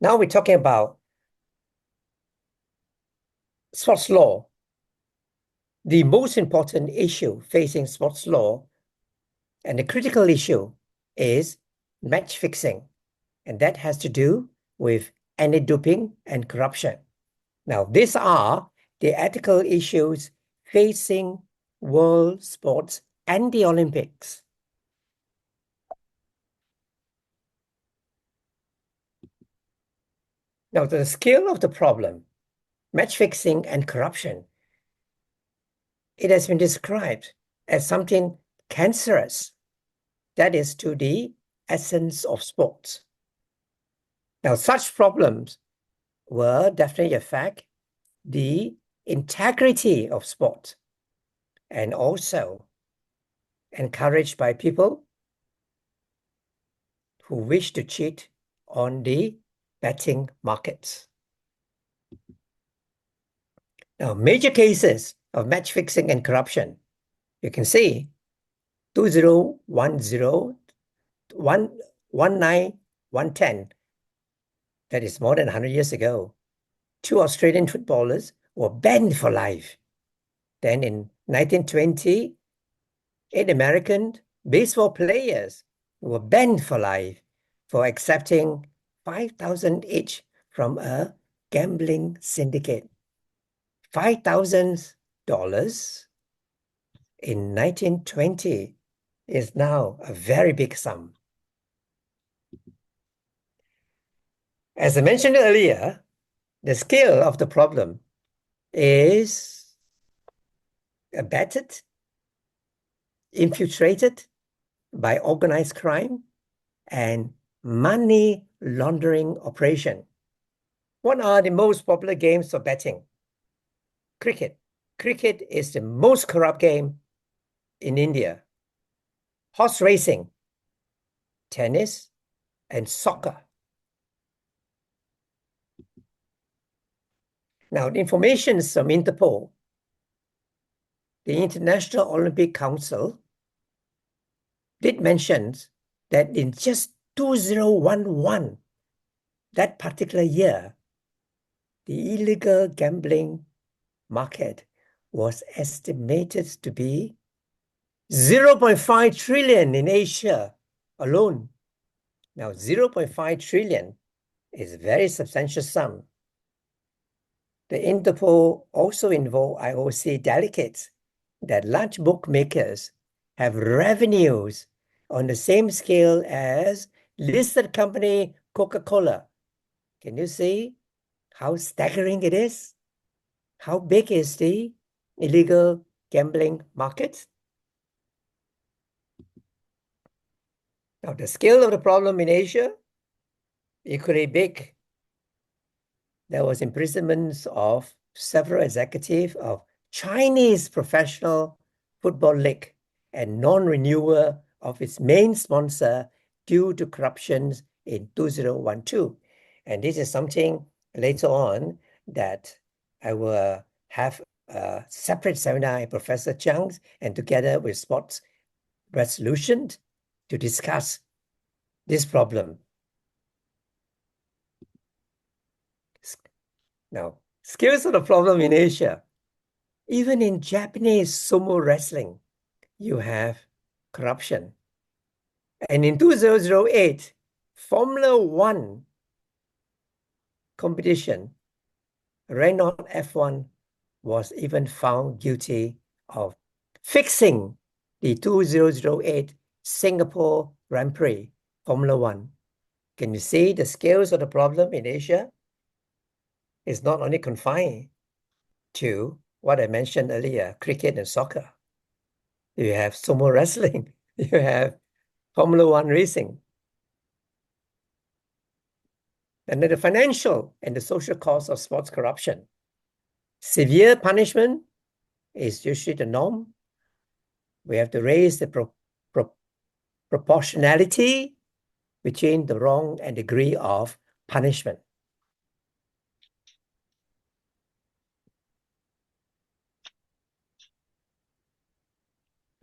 Now we're talking about sports law. The most important issue facing sports law and the critical issue is match fixing, and that has to do with anti-doping and corruption. Now, these are the ethical issues facing world sports and the Olympics. Now, the scale of the problem, match fixing and corruption, it has been described as something cancerous, that is, to the essence of sports. Now, such problems will definitely affect the integrity of sport and also encouraged by people who wish to cheat on the betting markets. Now, major cases of match fixing and corruption, you can see 2010, 119, 110, that is more than 100 years ago. 2 Australian footballers were banned for life. Then in 1920, 8 American baseball players were banned for life for accepting $5,000 each from a gambling syndicate. $5,000 in 1920 is now a very big sum. As I mentioned earlier, the scale of the problem is abetted, infiltrated by organized crime and money laundering operation. What are the most popular games for betting? Cricket. Cricket is the most corrupt game in India. Horse racing, tennis, and soccer. Now, the information from Interpol, the International Olympic Council, did mention that in just 2011, that particular year, the illegal gambling market was estimated to be 0.5 trillion in Asia alone. Now, 0.5 trillion is a very substantial sum. The Interpol also involved IOC delegates that large bookmakers have revenues on the same scale as listed company Coca-Cola. Can you see how staggering it is? How big is the illegal gambling market? Now, the scale of the problem in Asia, equally big. There was imprisonment of several executives of Chinese professional football league and non-renewal of its main sponsor due to corruption in 2012. And this is something later on that I will have a separate seminar in Professor Chang's and together with Sports Resolution to discuss this problem. Now, scales of the problem in Asia. Even in Japanese sumo wrestling, you have corruption. And in 2008, Formula One competition, Renault F1 was even found guilty of fixing the 2008 Singapore Grand Prix Formula One. Can you see the scales of the problem in Asia? It's not only confined to what I mentioned earlier, cricket and soccer. You have sumo wrestling. You have Formula One racing. And then the financial and the social cost of sports corruption. Severe punishment is usually the norm. We have to raise the proportionality between the wrong and degree of punishment.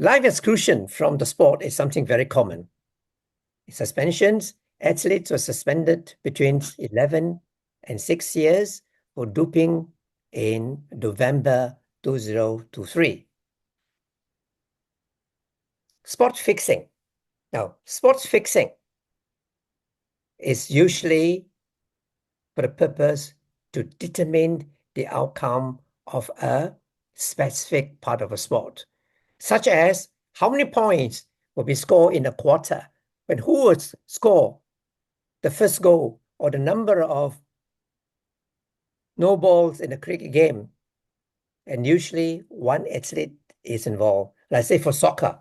Life exclusion from the sport is something very common. Suspensions athletes were suspended between 11 and 6 years for doping in November 2023. Spot fixing. Now, sports fixing is usually for the purpose to determine the outcome of a specific part of a sport, such as how many points will be scored in a quarter, when who would score the first goal, or the number of no balls in a cricket game. And usually one athlete is involved. Let's say for soccer,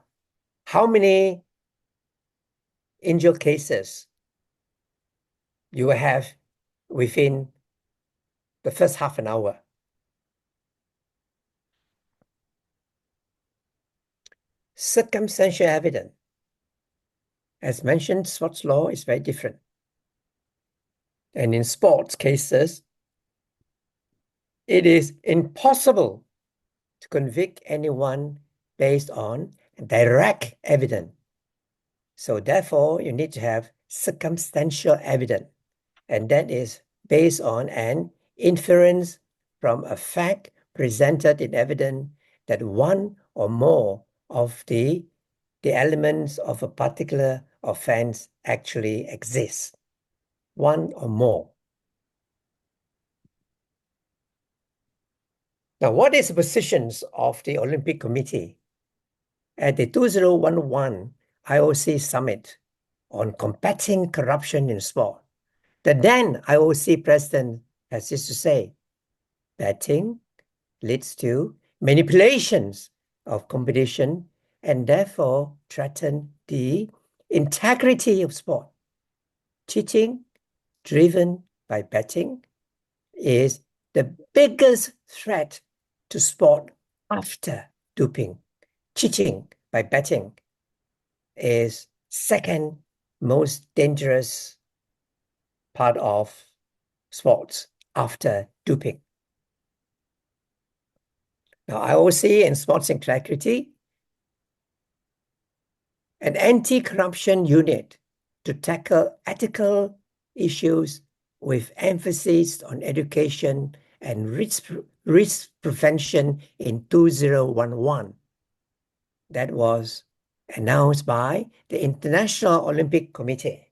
how many injured cases you will have within the first half an hour. Circumstantial evidence. As mentioned, sports law is very different. And in sports cases, it is impossible to convict anyone based on direct evidence. So therefore, you need to have circumstantial evidence. And that is based on an inference from a fact presented in evidence that one or more of the elements of a particular offense actually exist. One or more. Now, what is the positions of the Olympic Committee? At the 2011 IOC Summit on combating corruption in sport, the then IOC president has this to say: betting leads to manipulations of competition and therefore threaten the integrity of sport. Cheating driven by betting is the biggest threat to sport after doping. Cheating by betting is second most dangerous part of sports after doping. Now, IOC and Sports Integrity, an anti-corruption unit to tackle ethical issues with emphasis on education and risk prevention in 2011. That was announced by the International Olympic Committee.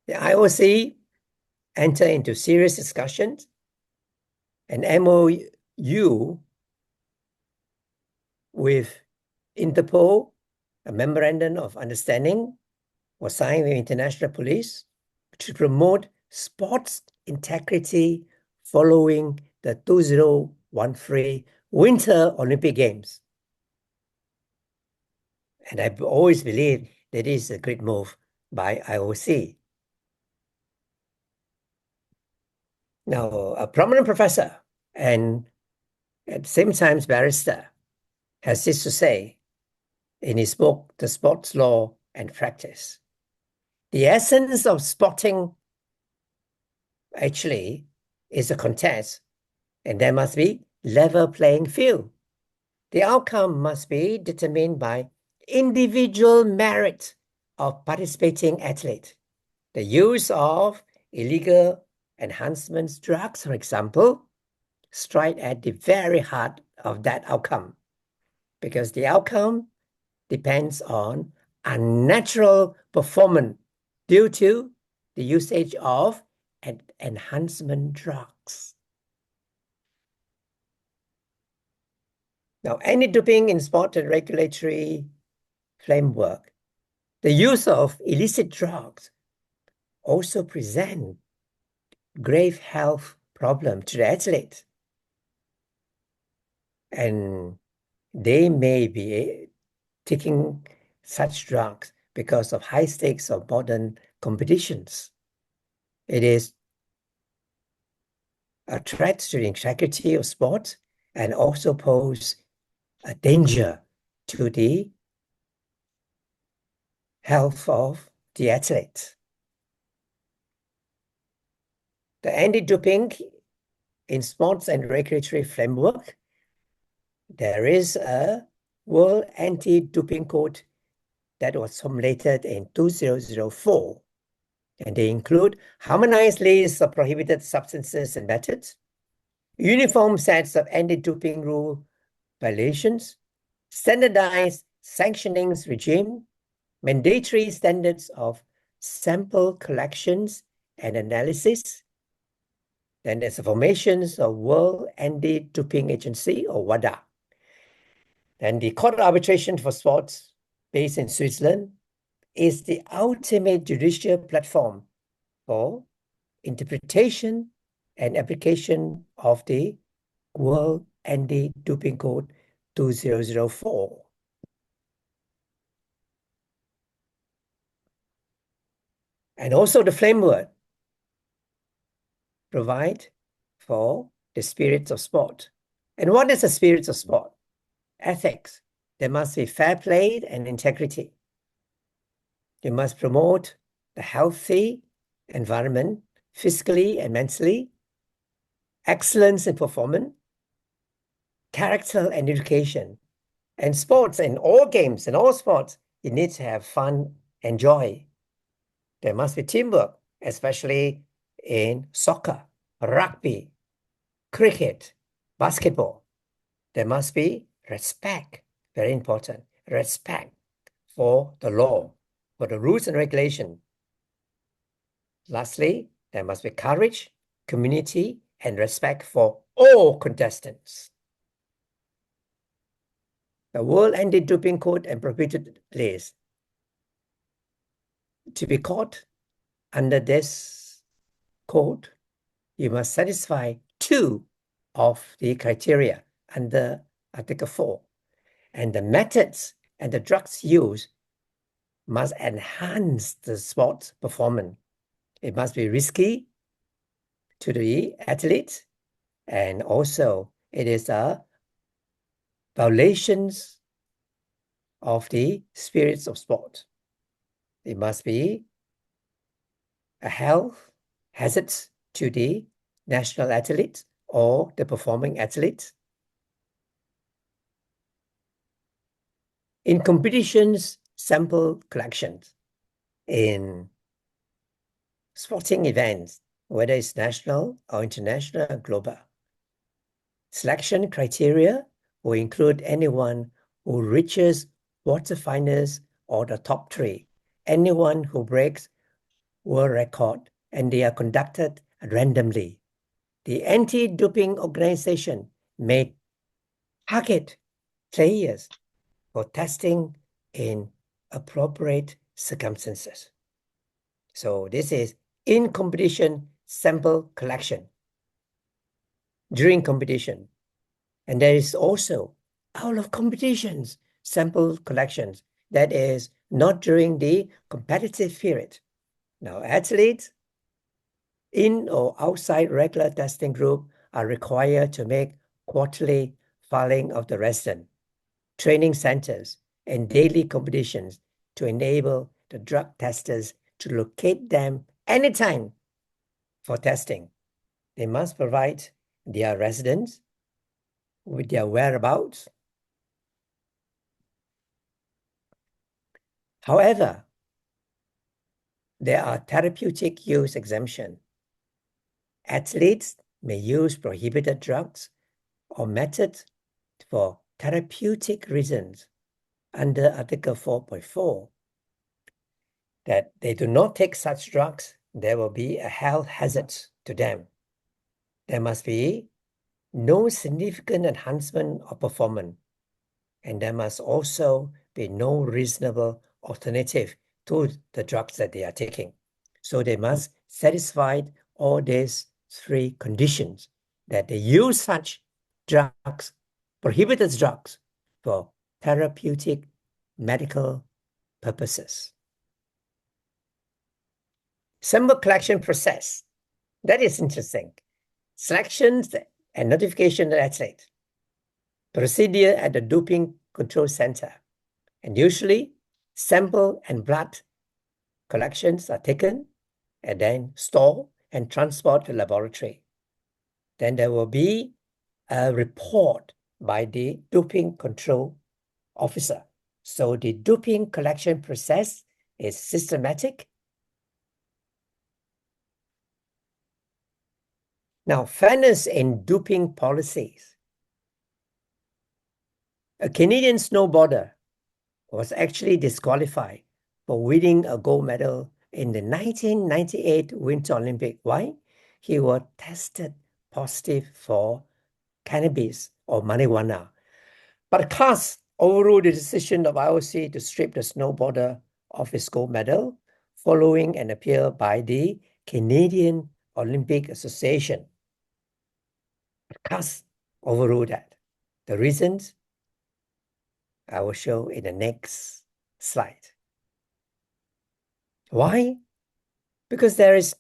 The IOC entered into serious discussions. An MOU with Interpol, a memorandum of understanding, was signed with international police to promote sports integrity following the 2013 Winter Olympic Games. And I've always believed that is a great move by IOC. Now, a prominent professor and at the same time barrister has this to say in his book, The Sports Law and Practice. The essence of sporting actually is a contest, and there must be level playing field. The outcome must be determined by individual merit of participating athlete. The use of illegal enhancement drugs, for example, strike at the very heart of that outcome, because the outcome depends on unnatural performance due to the usage of enhancement drugs. Now, anti-doping in sport and regulatory framework, the use of illicit drugs also present grave health problem to the athlete. And they may be taking such drugs because of high stakes of modern competitions. It is a threat to the integrity of sport and also pose a danger to the health of the athlete. The anti-doping in sports and regulatory framework, there is a World Anti-Doping Code that was formulated in 2004, and they include harmonized lists of prohibited substances and methods, uniform sets of anti-doping rule violations, standardized sanctioning regime, mandatory standards of sample collections and analysis. Then there's the formations of World Anti-Doping Agency, or WADA. Then the Court of Arbitration for Sports, based in Switzerland, is the ultimate judicial platform for interpretation and application of the World Anti-Doping Code 2004. And also the framework provide for the spirits of sport. And what is the spirits of sport? Ethics. There must be fair play and integrity. You must promote the healthy environment, physically and mentally, excellence in performance, character and education. And sports, and all games and all sports, you need to have fun and joy. There must be teamwork, especially in soccer, rugby, cricket, basketball. There must be respect, very important, respect for the law, for the rules and regulation. Lastly, there must be courage, community, and respect for all contestants. The World Anti-Doping Code and prohibited list. To be caught under this code, you must satisfy 2 of the criteria under Article 4. And the methods and the drugs used must enhance the sports performance. It must be risky to the athlete, and also it is a violations of the spirits of sport. It must be a health hazard to the national athlete or the performing athlete. In competitions, sample collections, in sporting events, whether it's national or international or global. Selection criteria will include anyone who reaches quarterfinals or the top 3, anyone who breaks world record, and they are conducted randomly. The anti-doping organization may target players for testing in appropriate circumstances. So this is in competition sample collection during competition. And there is also out of competitions sample collections, that is not during the competitive period. Now, athletes in or outside regular testing group are required to make quarterly filing of the resident, training centers, and daily competitions to enable the drug testers to locate them anytime for testing. They must provide their residents with their whereabouts. However, there are therapeutic use exemption. Athletes may use prohibited drugs or methods for therapeutic reasons under Article 4.4. That they do not take such drugs, there will be a health hazard to them. There must be no significant enhancement of performance, and there must also be no reasonable alternative to the drugs that they are taking. So they must satisfy all these 3 conditions, that they use such drugs, prohibited drugs, for therapeutic medical purposes. Sample collection process. That is interesting. Selections and notification of the athlete. Procedure at the doping control center. And usually, sample and blood collections are taken and then stored and transported to the laboratory. then there will be a report by the doping control officer. So the doping collection process is systematic. Now, fairness in doping policies. A Canadian snowboarder was actually disqualified for winning a gold medal in the 1998 Winter Olympic. Why? He was tested positive for cannabis or marijuana. But CAS overruled the decision of IOC to strip the snowboarder of his gold medal following an appeal by the Canadian Olympic Association. CAS overruled that. The reasons I will show in the next slide. Why? Because there is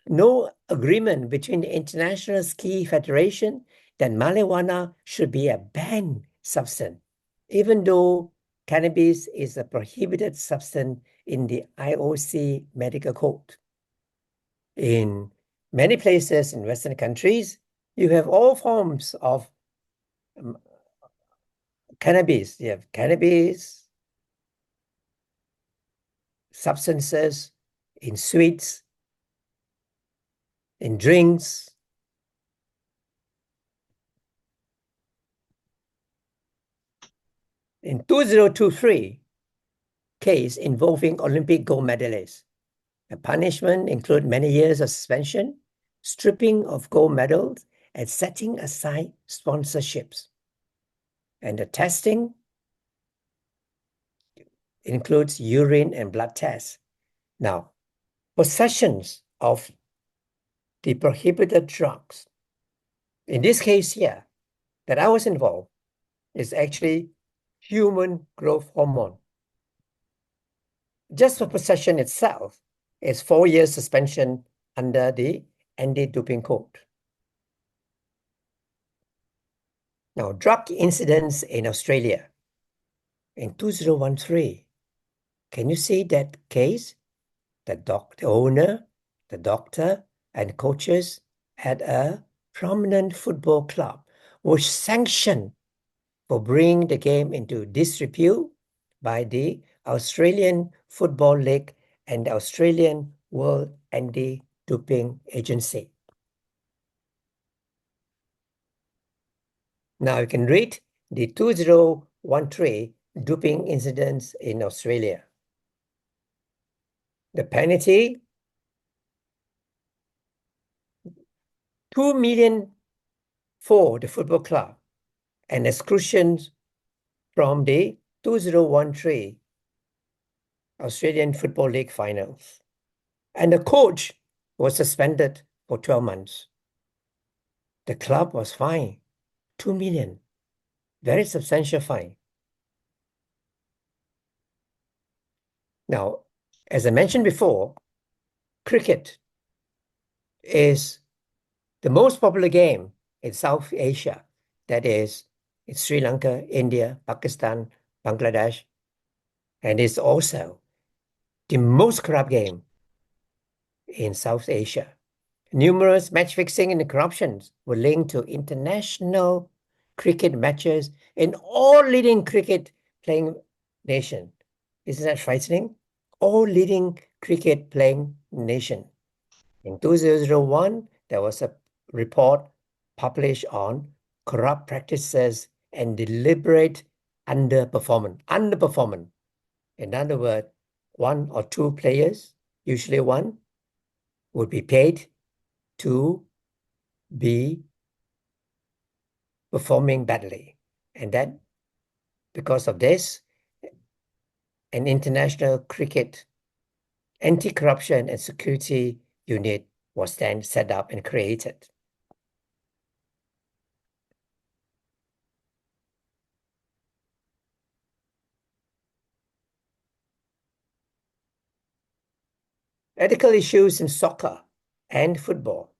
no agreement between the International Ski Federation that marijuana should be a banned substance, even though cannabis is a prohibited substance in the IOC medical code. In many places in Western countries, you have all forms of cannabis. You have cannabis, substances in sweets, in drinks. In 2023 case involving Olympic gold medalists, the punishment include many years of suspension, stripping of gold medals, and setting aside sponsorships. And the testing includes urine and blood tests. Now, possessions of the prohibited drugs, in this case here, that I was involved, is actually human growth hormone. Just for possession itself is 4 years suspension under the anti-doping code. Now, drug incidents in Australia in 2013. Can you see that case? The owner, the doctor, and coaches at a prominent football club were sanctioned for bringing the game into disrepute by the Australian Football League and the Australian World Anti-Doping Agency. Now you can read the 2013 doping incidents in Australia. The penalty, 2 million for the football club and exclusions from the 2013 Australian Football League finals. And the coach was suspended for 12 months. The club was fined 2 million. Very substantial fine. Now, as I mentioned before, cricket is the most popular game in South Asia. That is in Sri Lanka, India, Pakistan, Bangladesh. And it's also the most corrupt game in South Asia. Numerous match fixing and corruptions were linked to international cricket matches in all leading cricket playing nations. Isn't that frightening? All leading cricket playing nation. In 2001, there was a report published on corrupt practices and deliberate underperformance. In other words, one or two players, usually one, would be paid to be performing badly. And that, because of this, an international cricket anti-corruption and security unit was then set up and created. Ethical issues in soccer and football.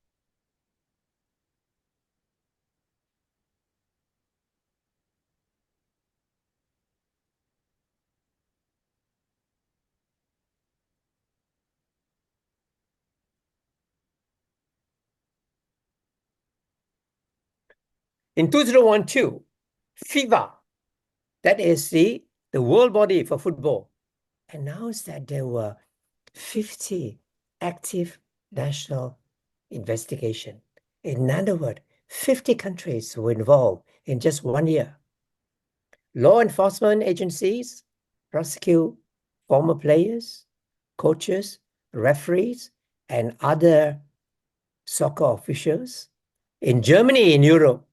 In 2012, FIFA, that is the world body for football, announced that there were 50 active national investigations. In other words, 50 countries were involved in just 1 year. Law enforcement agencies prosecute former players, coaches, referees, and other soccer officials. In Germany, in Europe,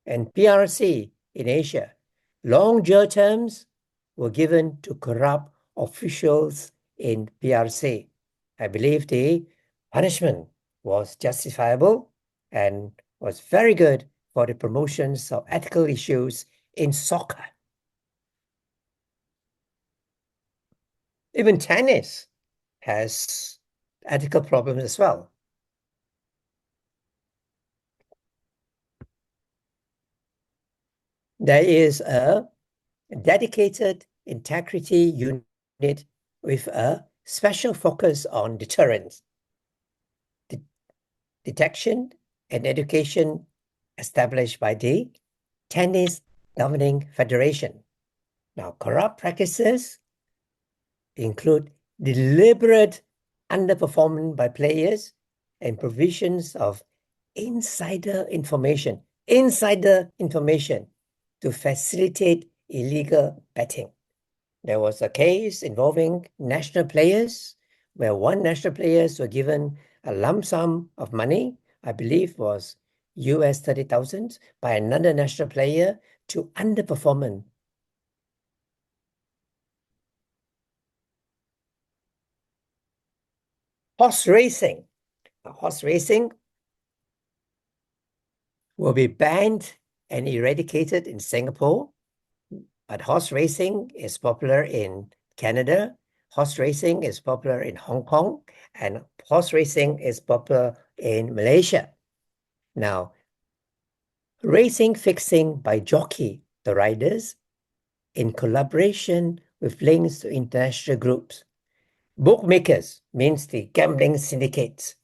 and PRC in Asia, long jail terms were given to corrupt officials in PRC. I believe the punishment was justifiable and was very good for the promotions of ethical issues in soccer. Even tennis has ethical problems as well. There is a dedicated integrity unit with a special focus on deterrence, detection, and education established by the Tennis Governing Federation. Now, corrupt practices include deliberate underperformance by players and provisions of insider information to facilitate illegal betting. There was a case involving national players where one national players were given a lump sum of money, I believe was US 30,000, by another national player to underperform. Horse racing. Horse racing will be banned and eradicated in Singapore, but horse racing is popular in Canada, horse racing is popular in Hong Kong, and horse racing is popular in Malaysia. Now, racing fixing by jockey, the riders, in collaboration with links to international groups. Bookmakers, means the gambling syndicates,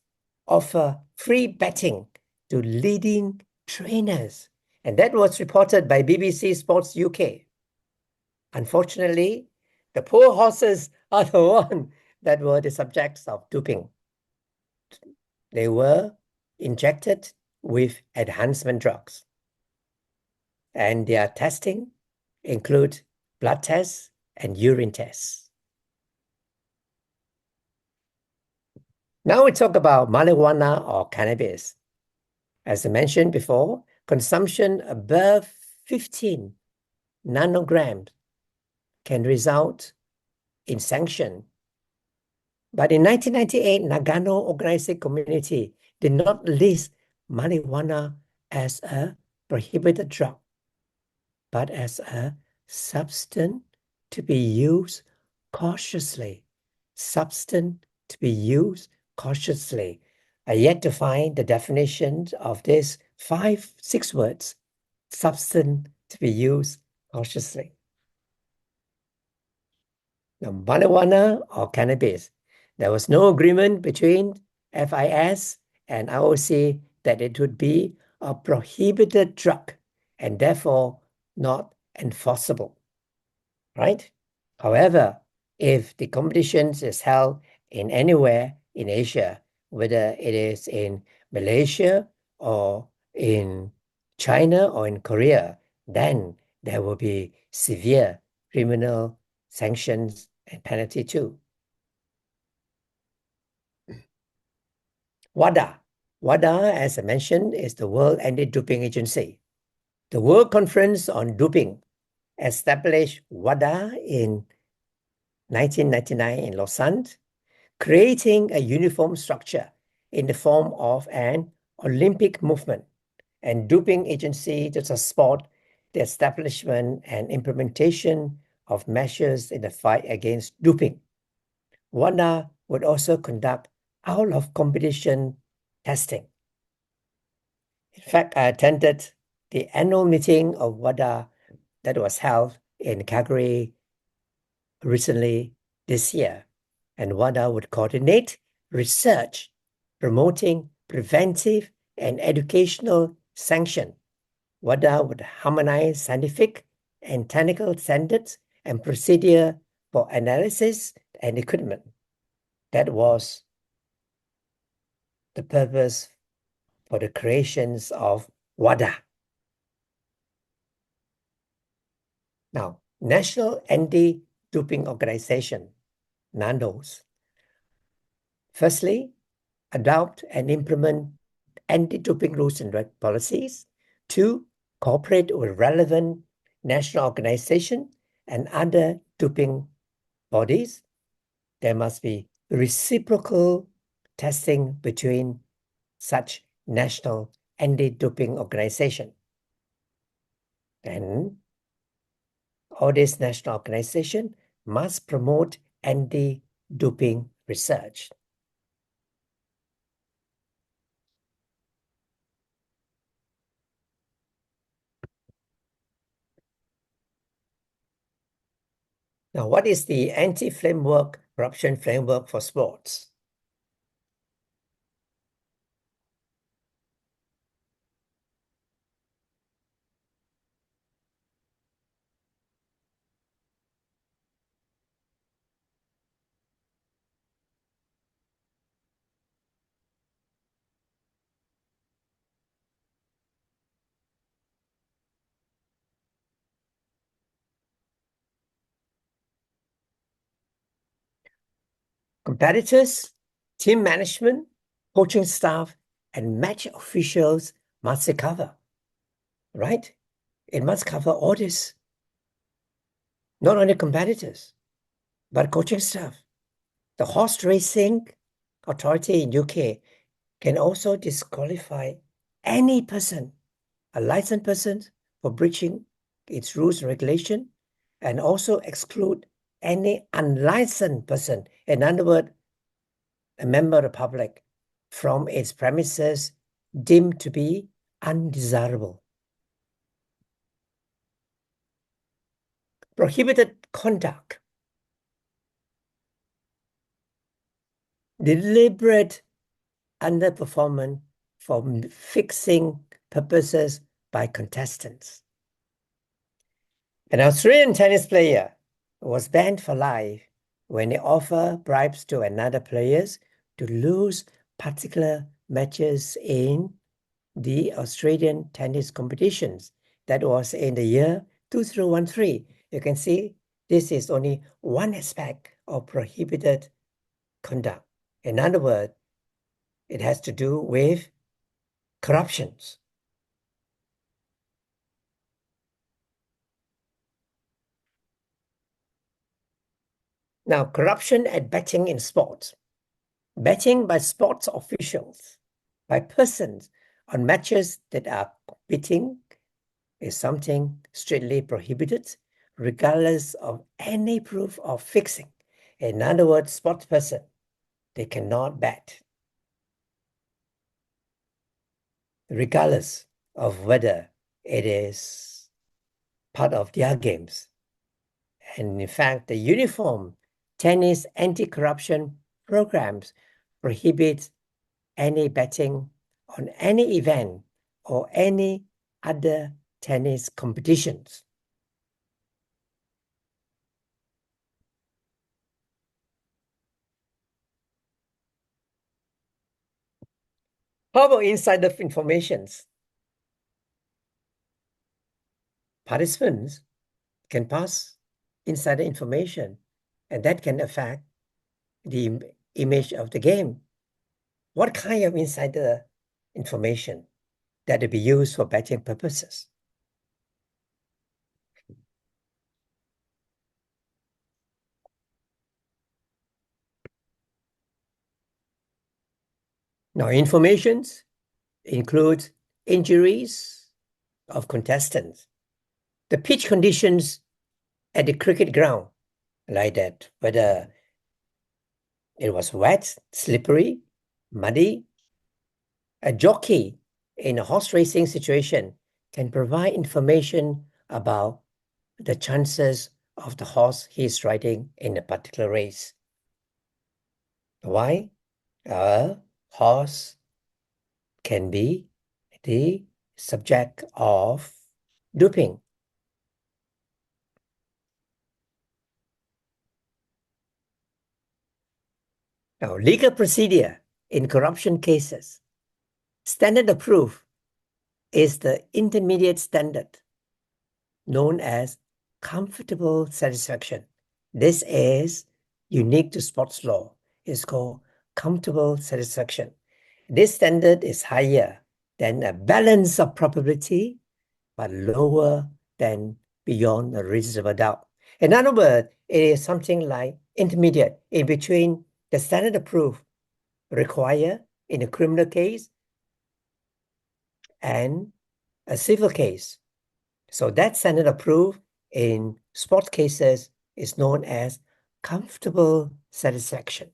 offer free betting to leading trainers. And that was reported by BBC Sports UK. Unfortunately, the poor horses are the ones that were the subjects of doping. They were injected with enhancement drugs. And their testing include blood tests and urine tests. Now we talk about marijuana or cannabis. As I mentioned before, consumption above 15 nanograms can result in sanction. But in 1998, Nagano Organized Community did not list marijuana as a prohibited drug, but as a substance to be used cautiously. Substance to be used cautiously. I yet to find the definition of this 5-6 words, substance to be used cautiously. Now, marijuana or cannabis, there was no agreement between FIS and IOC that it would be a prohibited drug and therefore not enforceable, right? However, if the competition is held in anywhere in Asia, whether it is in Malaysia or in China or in Korea, then there will be severe criminal sanctions and penalty too. WADA. WADA, as I mentioned, is the World Anti-Doping Agency. The World Conference on Doping established WADA in 1999 in Lausanne, creating a uniform structure in the form of an Olympic movement and doping agency to support the establishment and implementation of measures in the fight against doping. WADA would also conduct out-of-competition testing. In fact, I attended the annual meeting of WADA that was held in Calgary recently this year, and WADA would coordinate research, promoting preventive and educational sanction, WADA would harmonize scientific and technical standards and procedure for analysis and equipment. That was the purpose for the creations of WADA. Now, National Anti-Doping Organization, NANDOS. Firstly, adopt and implement anti-doping rules and policies. 2, cooperate with relevant national organizations and other doping bodies. There must be reciprocal testing between such national anti-doping organization. And all these national organizations must promote anti-doping research. Now, what is the anti-framework, corruption framework for sports? Competitors, team management, coaching staff, and match officials must recover, right? It must cover all this. Not only competitors, but coaching staff. The horse racing authority in UK can also disqualify any person, a licensed person, for breaching its rules and regulation, and also exclude any unlicensed person, in other words, a member of the public, from its premises deemed to be undesirable. Prohibited conduct. Deliberate underperformance for fixing purposes by contestants. An Australian tennis player was banned for life when he offered bribes to another players to lose particular matches in the Australian tennis competitions. That was in the year 2013. You can see this is only one aspect of prohibited conduct. In other words, it has to do with corruptions. Now, corruption at betting in sports. Betting by sports officials, by persons on matches that are competing is something strictly prohibited, regardless of any proof of fixing. In other words, sports person, they cannot bet, regardless of whether it is part of their games. And in fact, the uniform tennis anti-corruption programs prohibit any betting on any event or any other tennis competitions. How about insider informations? Participants can pass insider information, and that can affect the image of the game. What kind of insider information that will be used for betting purposes? Now, informations include injuries of contestants, the pitch conditions at the cricket ground, like that, whether it was wet, slippery, muddy. A jockey in a horse racing situation can provide information about the chances of the horse he's riding in a particular race. Why? A horse can be the subject of doping. Now, legal procedure in corruption cases. Standard of proof is the intermediate standard known as comfortable satisfaction. This is unique to sports law. It's called comfortable satisfaction. This standard is higher than a balance of probability, but lower than beyond a reasonable doubt. In other words, it is something like intermediate in between the standard of proof required in a criminal case and a civil case. So that standard of proof in sport cases is known as comfortable satisfaction.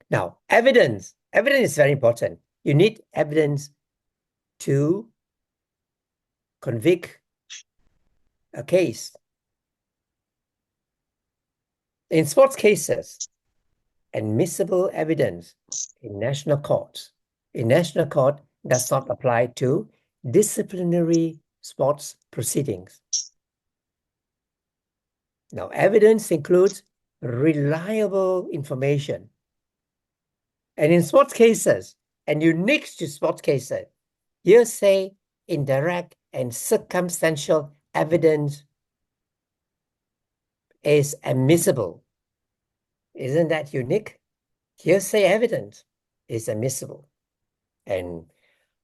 Now, evidence. Evidence is very important. You need evidence to convict a case. In sports cases, admissible evidence in national courts does not apply to disciplinary sports proceedings. Now, evidence includes reliable information. And in sports cases, and unique to sports cases, hearsay, indirect, and circumstantial evidence is admissible. Isn't that unique? Hearsay evidence is admissible. And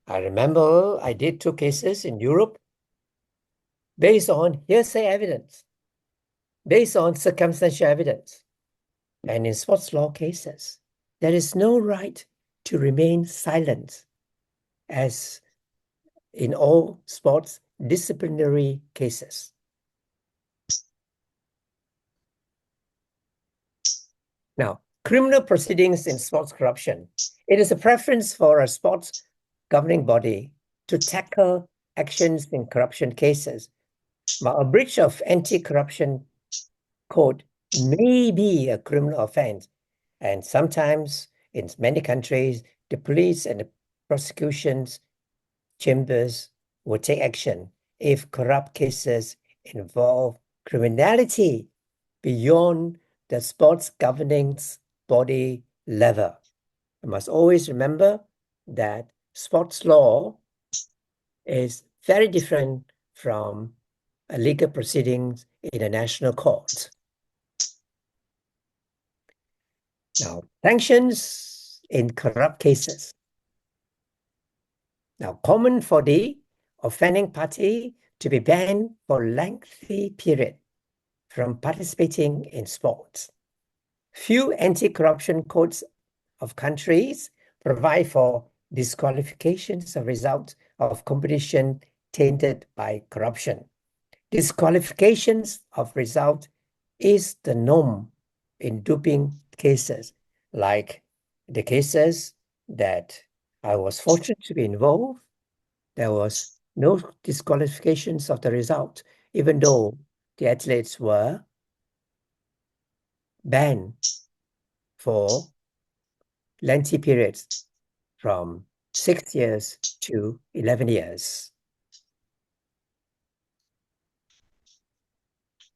I remember I did 2 cases in Europe based on hearsay evidence, based on circumstantial evidence. And in sports law cases, there is no right to remain silent, as in all sports disciplinary cases. Now, criminal proceedings in sports corruption. It is a preference for a sports governing body to tackle actions in corruption cases. Now, a breach of anti-corruption code may be a criminal offense, and sometimes in many countries, the police and the prosecution's chambers will take action if corrupt cases involve criminality beyond the sports governing body level. You must always remember that sports law is very different from a legal proceedings in a national court. Now, sanctions in corrupt cases. Now, common for the offending party to be banned for a lengthy period from participating in sports. Few anti-corruption codes of countries provide for disqualifications as a result of competition tainted by corruption. Disqualifications of result is the norm in doping cases, like the cases that I was fortunate to be involved. There was no disqualifications of the result, even though the athletes were banned for lengthy periods from 6 years to 11 years.